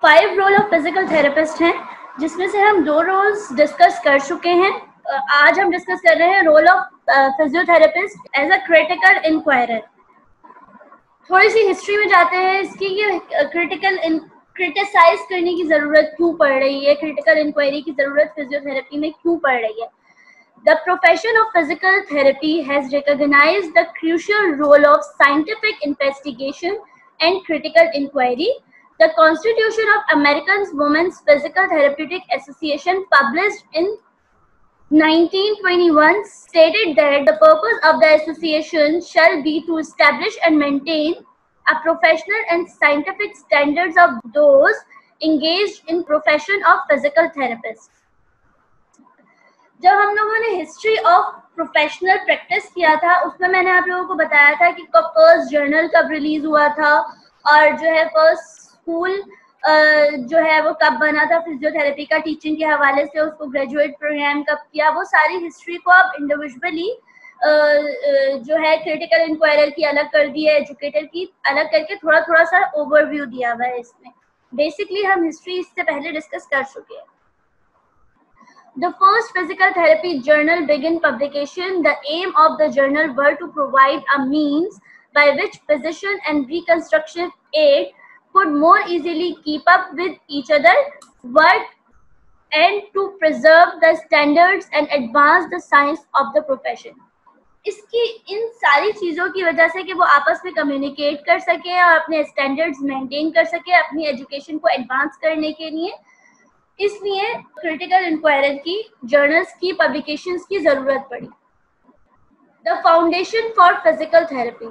5 role of physical therapist हैं, जिसमें से हम 2 रोल्स डिस्कस कर चुके हैं। आज हम डिस्कस कर रहे हैं role of physiotherapist as a critical inquirer. थोड़ी सी हिस्ट्री में जाते हैं इसकी, ये क्रिटिसाइज करने की जरूरत क्यों पड़ रही है, क्रिटिकल इंक्वायरी की जरूरत फिजियोथेरेपी में क्यों पड़ रही है। The profession of physical therapy has recognized the crucial role of scientific investigation and critical inquiry. The Constitution of American Women's Physical Therapeutic Association, published in 1921, stated that the purpose of the association shall be to establish and maintain a professional and scientific standards of those engaged in profession of physical therapists. जब हम लोगों ने history of professional practice किया था, उसमें मैंने आप लोगों को बताया था कि कब फर्स्ट जर्नल कब रिलीज हुआ था और जो है फर्स्ट स्कूल जो है वो कब बना था फिजियोथेरेपी का टीचिंग के हवाले से, उसको ग्रेजुएट प्रोग्राम कब किया। वो सारी हिस्ट्री को आप इंडिविजुअली जो है क्रिटिकल इंक्वायरर की अलग कर दी है, एजुकेटर की अलग करके थोड़ा थोड़ा सा ओवरव्यू दिया हुआ है इसमें। बेसिकली हम हिस्ट्री इससे पहले डिस्कस कर चुके हैं। The first physical therapy journal began publication. The aim of the journal were to provide a means by which physician and reconstruction aid could more easily keep up with each other, work, and to preserve the standards and advance the science of the profession. इसकी इन सारी चीज़ों की वजह से कि वो आपस में कम्युनिकेट कर सके और अपने स्टैंडर्ड्स मेंटेन कर सके अपनी एजुकेशन को एडवांस करने के लिए, इसलिए क्रिटिकल इंक्वायरर की जर्नल्स की पब्लिकेशंस की जरूरत पड़ी। The foundation for physical therapy.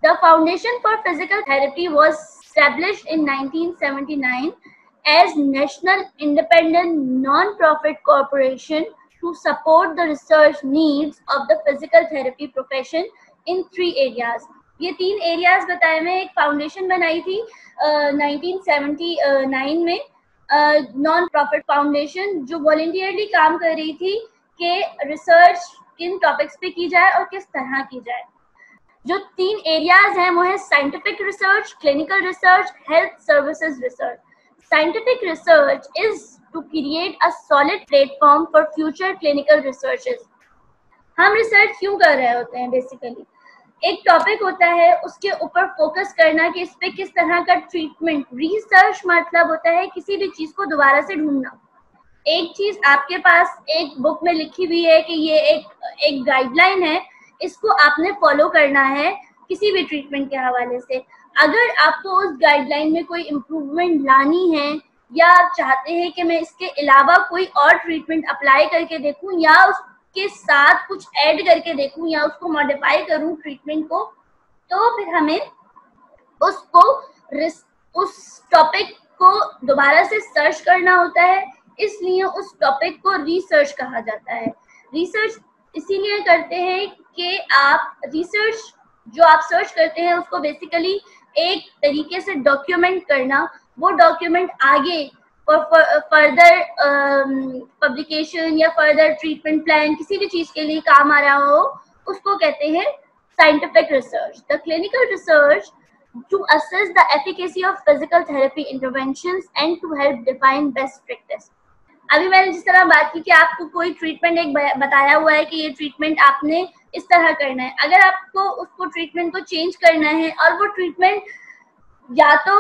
The foundation for physical therapy was established in 1979 as National Independent Non-Profit Corporation to support the research needs of the physical therapy profession in 3 areas. ये 3 areas बताए में एक foundation बनाई थी 1979 में, non profit foundation जो voluntarily काम कर रही थी कि रिसर्च किन टॉपिक्स पे की जाए और किस तरह की जाए। जो 3 एरियाज हैं वो है scientific research, clinical research, health services research. Scientific research is to create a solid platform for future clinical researches. हम रिसर्च क्यों कर रहे होते हैं? बेसिकली एक टॉपिक होता है, उसके ऊपर फोकस करना कि इस पे किस तरह का ट्रीटमेंट। रिसर्च मतलब होता है किसी भी चीज को दोबारा से ढूंढना। एक चीज आपके पास एक बुक में लिखी हुई है कि ये एक गाइडलाइन है, इसको आपने फॉलो करना है किसी भी ट्रीटमेंट के हवाले से। अगर आपको उस गाइडलाइन में कोई इम्प्रूवमेंट लानी है या आप चाहते हैं कि मैं इसके अलावा कोई और ट्रीटमेंट अप्लाई करके देखूं या के साथ कुछ ऐड करके देखूं या उसको मॉडिफाई करूं ट्रीटमेंट को, तो फिर हमें उसको उस टॉपिक को दोबारा से सर्च करना होता है। इसलिए उस टॉपिक को रिसर्च कहा जाता है। रिसर्च इसीलिए करते हैं कि आप रिसर्च जो आप सर्च करते हैं उसको बेसिकली एक तरीके से डॉक्यूमेंट करना, वो डॉक्यूमेंट आगे फर्दर पब्लिकेशन या फर्दर ट्रीटमेंट प्लान किसी भी चीज के लिए काम आ रहा हो, उसको कहते हैं scientific research. The clinical research to assess the efficacy of physical therapy interventions and to help define best practice. अभी मैंने जिस तरह बात की कि आपको कोई ट्रीटमेंट एक बताया हुआ है कि ये ट्रीटमेंट आपने इस तरह करना है। अगर आपको उसको ट्रीटमेंट को चेंज करना है और वो ट्रीटमेंट या तो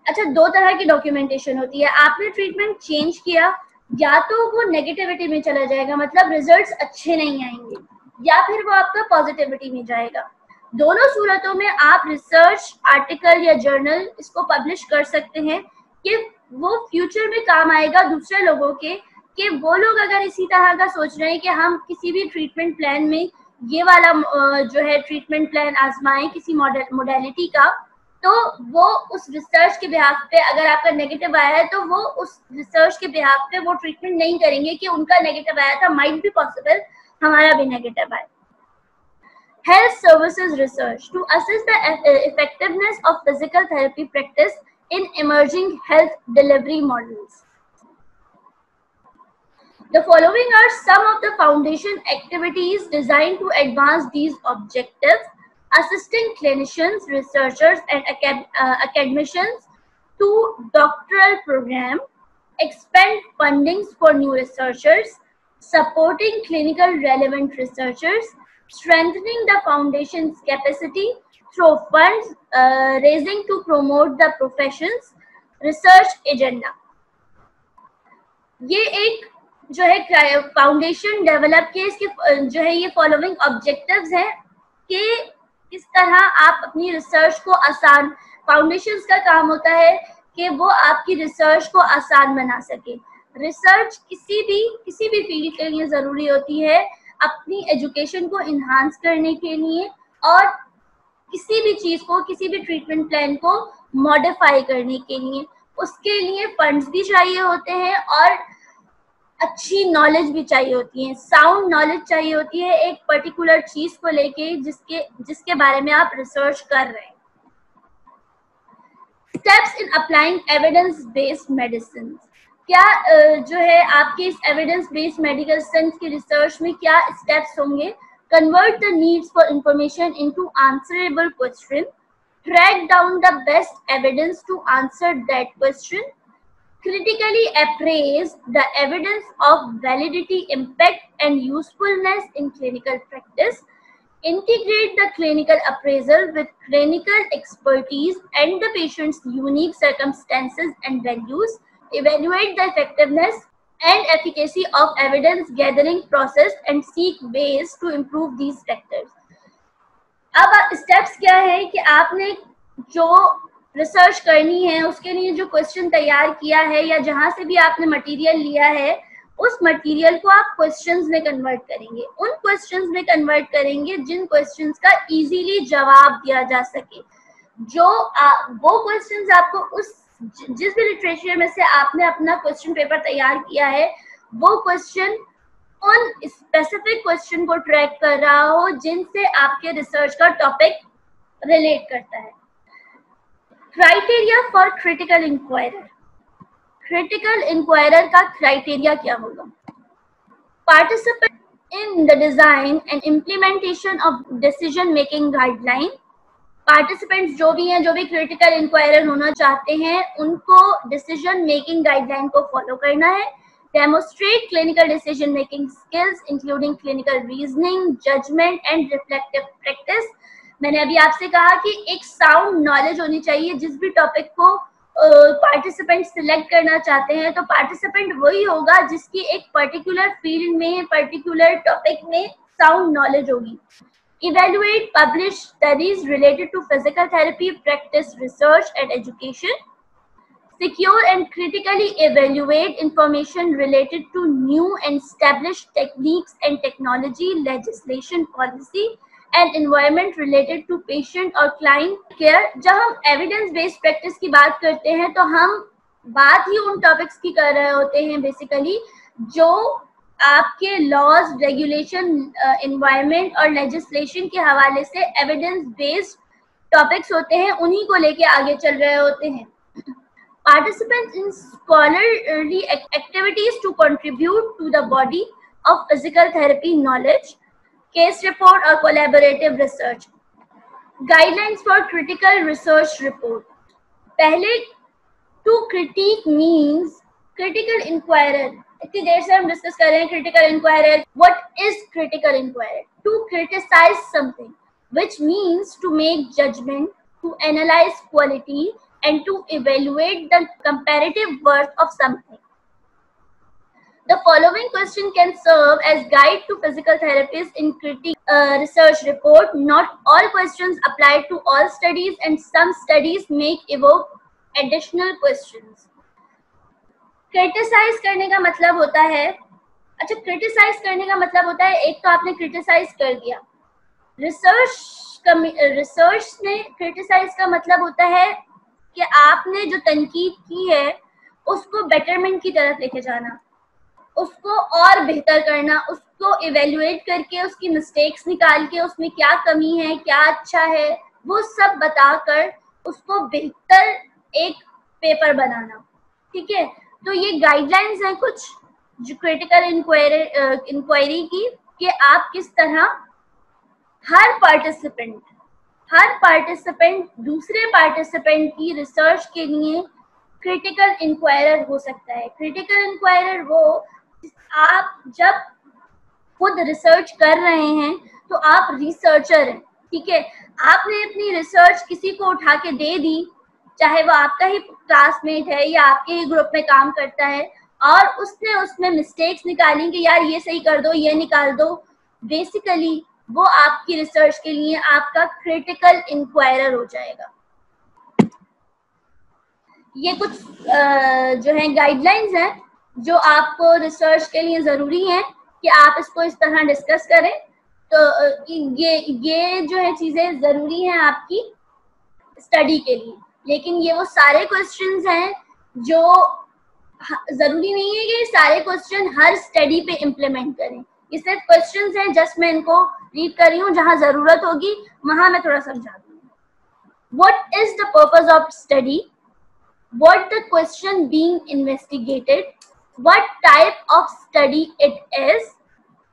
अच्छा 2 तरह की डॉक्यूमेंटेशन होती है। आपने ट्रीटमेंट चेंज किया, या तो वो नेगेटिविटी में चला जाएगा, मतलब रिजल्ट्स अच्छे नहीं आएंगे, या फिर वो आपका पॉजिटिविटी में जाएगा। दोनों सूरतों में आप रिसर्च आर्टिकल या जर्नल इसको पब्लिश कर सकते हैं कि वो फ्यूचर में काम आएगा दूसरे लोगों के, कि वो लोग अगर इसी तरह का सोच रहे हैं कि हम किसी भी ट्रीटमेंट प्लान में ये वाला जो है ट्रीटमेंट प्लान आजमाएं किसी मोडेलिटी का, तो वो उस रिसर्च के बिहाफ पे अगर आपका नेगेटिव आया है तो वो उस रिसर्च के बिहाफ पे वो ट्रीटमेंट नहीं करेंगे कि उनका नेगेटिव आया था, माइट बी पॉसिबल हमारा भी नेगेटिव आए। Health services research to assess the effectiveness of physical therapy practice in emerging health delivery models. The following are some of the foundation activities designed to advance these objectives: assisting clinicians, researchers, and academicians to doctoral clinical program, expand fundings for new researchers, supporting clinical relevant researchers, strengthening the foundation's capacity through funds raising to promote the profession's research agenda. ये एक जो है foundation develop किए, इसके जो है ये following objectives हैं कि किस तरह आप अपनी रिसर्च को आसान, फाउंडेशंस का काम होता है कि वो आपकी रिसर्च को आसान बना सके। रिसर्च किसी भी फील्ड के लिए जरूरी होती है अपनी एजुकेशन को इन्हांस करने के लिए और किसी भी चीज को, किसी भी ट्रीटमेंट प्लान को मॉडिफाई करने के लिए। उसके लिए फंड्स भी चाहिए होते हैं और अच्छी नॉलेज भी चाहिए होती है, साउंड नॉलेज चाहिए होती है एक पर्टिकुलर चीज को लेके जिसके बारे में आप रिसर्च कर रहे हैं। Steps in applying evidence based medicine, क्या जो है आपके इस एविडेंस बेस्ड मेडिकल साइंस की रिसर्च में क्या स्टेप्स होंगे? Convert the needs for information into answerable question, track down the best evidence to answer that question, critically appraise the evidence of validity, impact, and usefulness in clinical practice, integrate the clinical appraisal with clinical expertise and the patient's unique circumstances and values, evaluate the effectiveness and efficacy of evidence gathering process and seek ways to improve these factors. अब steps क्या है कि आपने जो research करनी है उसके लिए जो क्वेश्चन तैयार किया है या जहां से भी आपने मटेरियल लिया है उस मटेरियल को आप क्वेश्चंस में कन्वर्ट करेंगे, उन क्वेश्चंस में कन्वर्ट करेंगे जिन क्वेश्चंस का इजीली जवाब दिया जा सके। जो वो क्वेश्चंस आपको उस जिस भी लिटरेचर में से आपने अपना क्वेश्चन पेपर तैयार किया है वो क्वेश्चन उन स्पेसिफिक क्वेश्चन को ट्रैक कर रहा हो जिनसे आपके रिसर्च का टॉपिक रिलेट करता है। Criteria for critical inquirer, critical inquirer का क्राइटेरिया क्या होगा? Participate in the design and implementation of decision making guideline, participants जो भी हैं, जो भी क्रिटिकल इंक्वायरर होना चाहते हैं उनको डिसीजन मेकिंग गाइडलाइन को फॉलो करना है। Demonstrate clinical decision making skills including clinical reasoning, judgement and reflective practice. मैंने अभी आपसे कहा कि एक साउंड नॉलेज होनी चाहिए। जिस भी टॉपिक को पार्टिसिपेंट सिलेक्ट करना चाहते हैं तो पार्टिसिपेंट वही होगा जिसकी एक पर्टिकुलर फील्ड में, पर्टिकुलर टॉपिक में साउंड नॉलेज होगी। Evaluate publish studies related to physical therapy practice, research and education. Secure and critically evaluate information related to new and established techniques and technology, legislation, policy and environment related to patient और client care। जब हम evidence based practice की बात करते हैं तो हम बात ही उन topics की कर रहे होते हैं बेसिकली जो आपके laws, regulation, environment और legislation के हवाले से evidence based topics होते हैं, उन्हीं को लेके आगे चल रहे होते हैं। Participants in scholarly activities to contribute to the body of physical therapy knowledge, case report or collaborative research. Guidelines for critical research report. पहले to critique means critical inquirer. इतनी देर से हम डिस्कस कर रहे हैं critical inquirer. What is critical inquirer? To criticize something, which means to make judgment, to analyze quality and to evaluate the comparative worth of something. The following question can serve as guide to physical therapists in critical research report. Not all questions apply to all studies and some studies may evoke additional questions. Criticize करने का मतलब होता है, अच्छा criticize करने का मतलब होता है एक तो आपने criticize कर दिया, रिसर्च में criticize का मतलब होता है कि आपने जो तनकीद की है उसको बेटरमेंट की तरफ लेके जाना, उसको और बेहतर करना, उसको इवेल्युएट करके उसकी मिस्टेक्स निकाल के उसमें क्या कमी है, क्या अच्छा है, वो सब बताकर उसको बेहतर एक पेपर बनाना। ठीक है, तो ये गाइडलाइंस हैं कुछ जो क्रिटिकल इंक्वायरी की कि आप किस तरह हर पार्टिसिपेंट दूसरे पार्टिसिपेंट की रिसर्च के लिए क्रिटिकल इंक्वायरर हो सकता है। क्रिटिकल इंक्वायरर वो, आप जब खुद रिसर्च कर रहे हैं तो आप रिसर्चर हैं, ठीक है, आपने अपनी रिसर्च किसी को उठा के दे दी, चाहे वो आपका ही क्लासमेट है या आपके ही ग्रुप में काम करता है, और उसने उसमें मिस्टेक्स निकाली कि यार ये सही कर दो, ये निकाल दो, बेसिकली वो आपकी रिसर्च के लिए आपका क्रिटिकल इंक्वायरर हो जाएगा। ये कुछ जो है गाइडलाइंस हैं जो आपको रिसर्च के लिए जरूरी है कि आप इसको इस तरह डिस्कस करें। तो ये जो है चीजें जरूरी हैं आपकी स्टडी के लिए, लेकिन ये वो सारे क्वेश्चंस हैं जो जरूरी नहीं है कि सारे क्वेश्चन हर स्टडी पे इम्प्लीमेंट करें। ये सिर्फ क्वेश्चंस हैं, जस्ट मैं इनको रीड कर रही हूँ, जहां जरूरत होगी वहां मैं थोड़ा समझा दूंगी। What is the purpose of study, what the question being investigated, what type of study it is,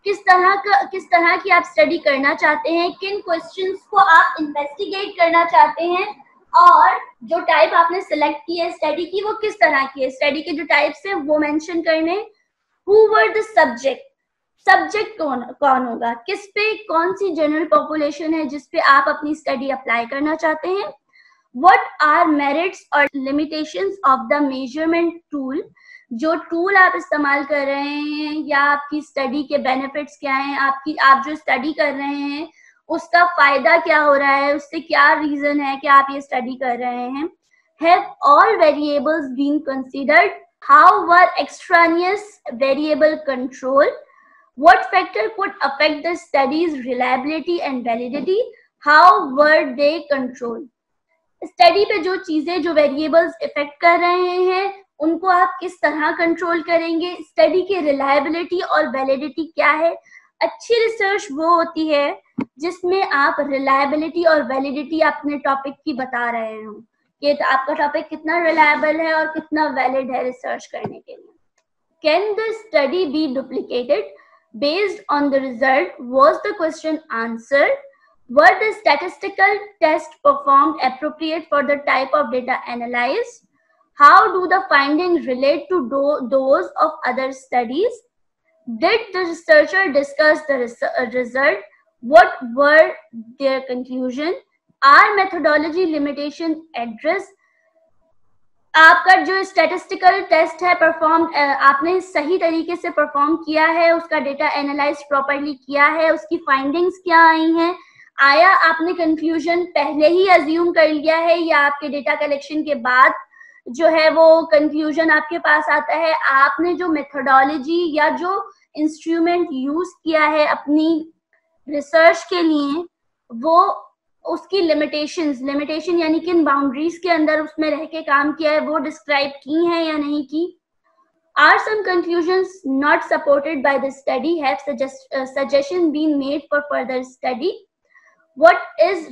किस तरह की आप स्टडी करना चाहते हैं, किन क्वेश्चंस को आप इन्वेस्टिगेट करना चाहते हैं, और जो टाइप आपने सिलेक्ट की है स्टडी की वो किस तरह की है, स्टडी के जो टाइप्स हैं वो मेंशन करने। Who were the subject, subject कौन होगा, किस पे कौन सी जनरल पॉपुलेशन है जिस पे आप अपनी स्टडी अप्लाई करना चाहते हैं। What are merits or limitations of the measurement tool, जो टूल आप इस्तेमाल कर रहे हैं या आपकी स्टडी के बेनिफिट्स क्या हैं, आप जो स्टडी कर रहे हैं उसका फायदा क्या हो रहा है, उससे क्या रीजन है कि आप ये स्टडी कर रहे हैं। Have all variables been considered, how were extraneous variable control, what factor could affect the study's reliability and validity, how were they controlled। Study पे जो चीजें, जो वेरिएबल्स इफेक्ट कर रहे हैं उनको आप किस तरह कंट्रोल करेंगे, स्टडी की रिलायबिलिटी और वैलिडिटी क्या है। अच्छी रिसर्च वो होती है जिसमें आप रिलायबिलिटी और वैलिडिटी अपने टॉपिक की बता रहे हो कि आपका टॉपिक कितना रिलायबल है और कितना वैलिड है रिसर्च करने के लिए। Can the study be duplicated based on the result, was the question answered, were the statistical tests performed appropriate for the type of data analyzed, how do the findings relate to those of other studies, did the researcher discuss the result, what were their conclusion, are methodology limitation addressed, आपका जो statistical test है perform आपने सही तरीके से perform किया है, उसका डेटा एनालाइज प्रॉपरली किया है, उसकी फाइंडिंग्स क्या आई हैं, आया आपने कंक्लूजन पहले ही अज्यूम कर लिया है या आपके डेटा कलेक्शन के बाद जो है वो कंक्लूजन आपके पास आता है, आपने जो मेथोडोलॉजी या जो इंस्ट्रूमेंट यूज किया है अपनी रिसर्च के लिए वो उसकी लिमिटेशन यानी किन बाउंड्रीज के अंदर उसमें रह के काम किया है वो डिस्क्राइब की हैं या नहीं की। Are some conclusions not supported by the study, have suggestion been made for further study, what is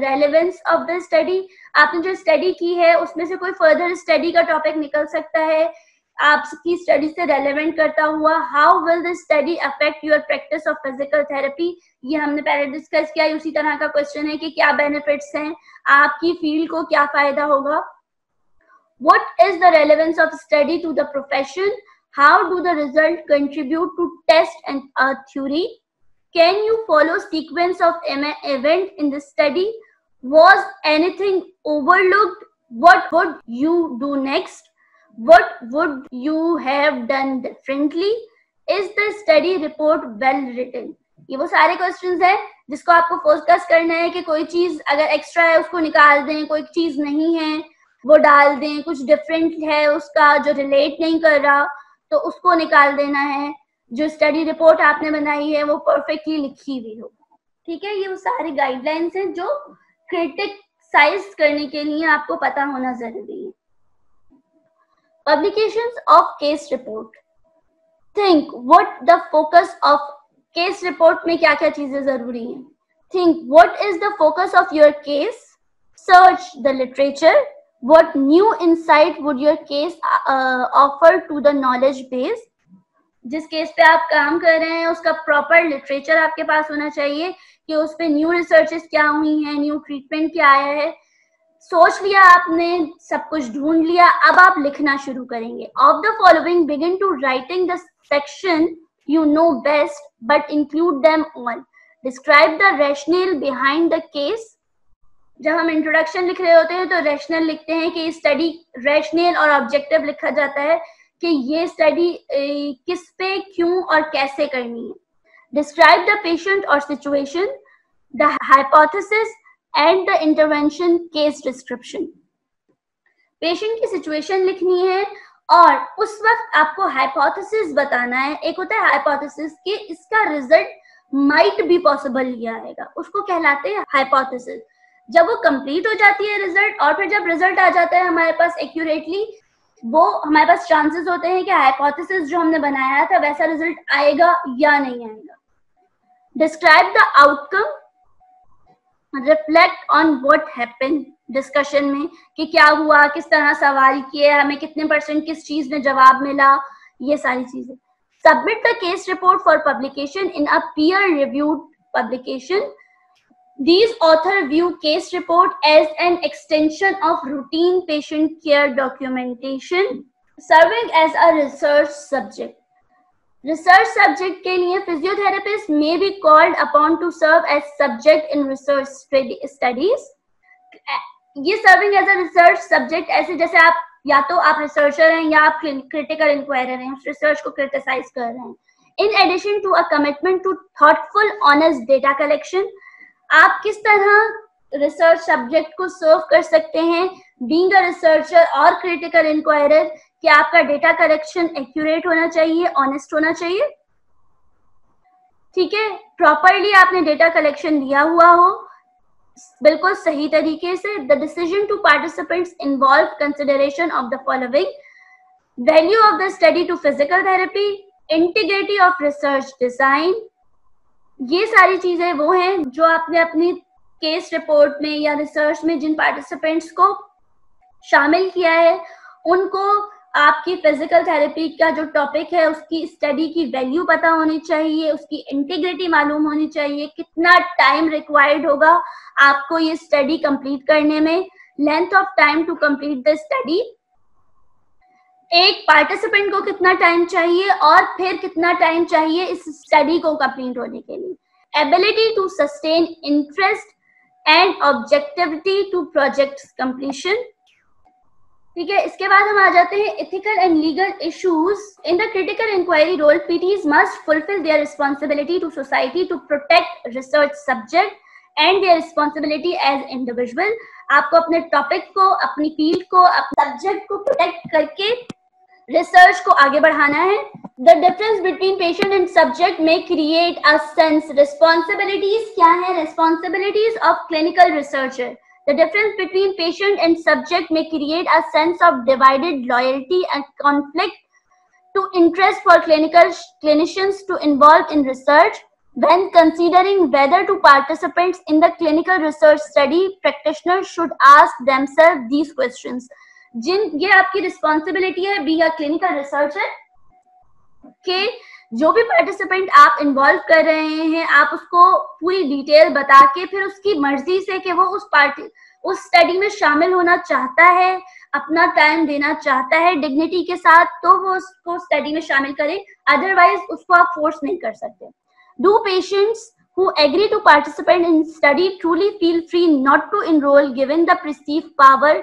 relevance of the study, आपने जो स्टडी की है उसमें से कोई फर्दर स्टडी का टॉपिक निकल सकता है आपकी स्टडी से रेलेवेंट करता हुआ। How will this study affect your practice of physical therapy, ये हमने पहले डिस्कस किया, उसी तरह का क्वेश्चन है कि क्या बेनिफिट्स हैं, आपकी फील्ड को क्या फायदा होगा। What is the relevance of study to the profession, how do the result contribute to test and theory, can you follow sequence of event in the study, was anything overlooked, what would you do next, what would you have done differently, is the study report well written। ये वो सारे questions हैं जिसको आपको focus करना है कि कोई चीज अगर एक्स्ट्रा है उसको निकाल दें, कोई चीज नहीं है वो डाल दें, कुछ डिफरेंट है उसका जो रिलेट नहीं कर रहा तो उसको निकाल देना है, जो स्टडी रिपोर्ट आपने बनाई है वो परफेक्टली लिखी हुई हो। ठीक है, ये वो सारे गाइडलाइंस हैं जो क्रिटिसाइज करने के लिए आपको पता होना जरूरी है। Publications of case report, think what the focus of case report में क्या क्या चीजें जरूरी हैं। Think what is the focus of your case, search the literature, what new insight would your case offer to the knowledge base, जिस case पे आप काम कर रहे हैं उसका प्रॉपर लिटरेचर आपके पास होना चाहिए कि उस पे न्यू रिसर्चेस क्या हुई हैं, न्यू ट्रीटमेंट क्या आया है, सोच लिया आपने, सब कुछ ढूंढ लिया, अब आप लिखना शुरू करेंगे. Of the following begin to writing the section you know best but include them all. Describe the rationale behind the case. जब हम इंट्रोडक्शन लिख रहे होते हैं तो रैशनल लिखते हैं कि स्टडी, रैशनल और ऑब्जेक्टिव लिखा जाता है कि ये स्टडी किस पे, क्यों और कैसे करनी है. डिस्क्राइब द पेशेंट और situation, the hypothesis and the intervention case description. Patient की सिचुएशन लिखनी है और उस वक्त आपको हाइपोथेसिस बताना है. एक होता है हाइपोथेसिस कि इसका रिजल्ट माइट बी पॉसिबल ही आएगा, उसको कहलाते हैं हाइपोथेसिस. जब वो कंप्लीट हो जाती है रिजल्ट, और फिर जब रिजल्ट आ जाता है हमारे पास एक्यूरेटली, वो हमारे पास चांसेस होते हैं कि हाइपोथेसिस जो हमने बनाया था वैसा रिजल्ट आएगा या नहीं आएगा. Describe the outcome, reflect on what happened discussion में कि क्या हुआ, किस तरह सवाल किए, हमें कितने % किस चीज में जवाब मिला, ये सारी चीजें. Submit the case report for publication in a peer reviewed publication. These author view case report as an extension of routine patient care documentation, serving as a research subject. Research subject के लिए physiotherapist may be called upon to serve as subject in research studies. ये serving as a research subject ऐसे जैसे आप या तो आप researcher हैं या आप क्रिटिकल इंक्वायरर हैं, उस रिसर्च को क्रिटिसाइज कर रहे हैं. In addition to a commitment to thoughtful honest data collection, आप किस तरह रिसर्च सब्जेक्ट को सर्व कर सकते हैं बीइंग अ रिसर्चर और क्रिटिकल इंक्वायरर, कि आपका डेटा कलेक्शन एक्यूरेट होना चाहिए, ऑनेस्ट होना चाहिए. ठीक है, प्रॉपरली आपने डेटा कलेक्शन लिया हुआ हो, बिल्कुल सही तरीके से. The decision to participants involve consideration of the following: value of the study to physical therapy, integrity of research design. ये सारी चीजें वो हैं जो आपने अपनी केस रिपोर्ट में या रिसर्च में जिन पार्टिसिपेंट्स को शामिल किया है उनको आपकी फिजिकल थेरेपी का जो टॉपिक है उसकी स्टडी की वैल्यू पता होनी चाहिए, उसकी इंटीग्रिटी मालूम होनी चाहिए, कितना टाइम रिक्वायर्ड होगा आपको ये स्टडी कंप्लीट करने में, length of time to complete the study, एक पार्टिसिपेंट को कितना टाइम चाहिए और फिर कितना टाइम चाहिए इस स्टडी को कंप्लीट होने के लिए, ability to sustain interest and objectivity to project completion. ठीक है, इसके बाद हम आ जाते हैं ethical and legal issues. In the critical inquiry role, PTs must fulfil their responsibility to society to protect research subject and their responsibility as individual. आपको अपने टॉपिक को, अपनी फील्ड को, अपने सब्जेक्ट को प्रोटेक्ट करके रिसर्च को आगे बढ़ाना है. The difference between patient and subject में क्रिएट अ सेंस. रिस्पॉन्सिबिलिटीज क्या है? Responsibilities of clinical researcher. The difference between patient and subject may create a sense of divided loyalty and conflict to interest for clinicians to involve in research. When considering whether to participate in the clinical research study, practitioners should ask themselves these questions. ये आपकी responsibility है being a clinical researcher कि जो भी participant आप involve कर रहे हैं आप उसको पूरी डिटेल बता के फिर उसकी मर्जी से कि वो उस स्टडी में शामिल होना चाहता है, अपना टाइम देना चाहता है डिग्निटी के साथ, तो वो उसको स्टडी में शामिल करे, अदरवाइज उसको आप फोर्स नहीं कर सकते. Do patients who agree to participate in study truly feel free not to enroll given the perceived power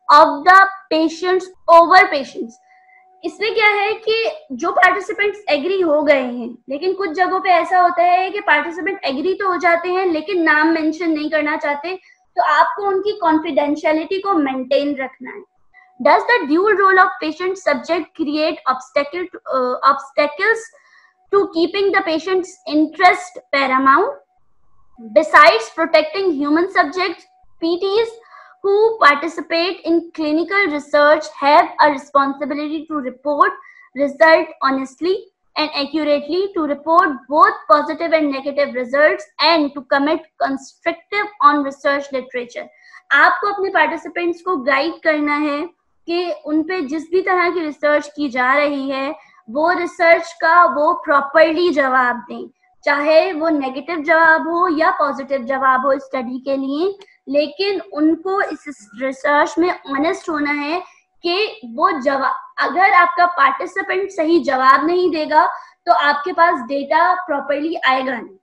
of the patients over patients? इसमें क्या है कि जो पार्टिसिपेंट्स एग्री हो गए हैं, लेकिन कुछ जगहों पे ऐसा होता है कि पार्टिसिपेंट एग्री तो हो जाते हैं लेकिन नाम मेंशन नहीं करना चाहते, तो आपको उनकी कॉन्फिडेंशियलिटी को मेंटेन रखना है. Does the dual role of patient subject create obstacles to keeping the patient's interest paramount? Besides protecting human subjects, PTs who participate in clinical research have a responsibility to report result honestly and accurately, to report both positive and negative results and to commit constructive on research literature. आपको अपने participants को guide करना है कि उन पे जिस भी तरह की रिसर्च की जा रही है वो रिसर्च का वो प्रॉपरली जवाब दें, चाहे वो नेगेटिव जवाब हो या पॉजिटिव जवाब हो स्टडी के लिए, लेकिन उनको इस रिसर्च में ऑनेस्ट होना है कि वो अगर आपका पार्टिसिपेंट सही जवाब नहीं देगा तो आपके पास डेटा प्रॉपरली आएगा नहीं।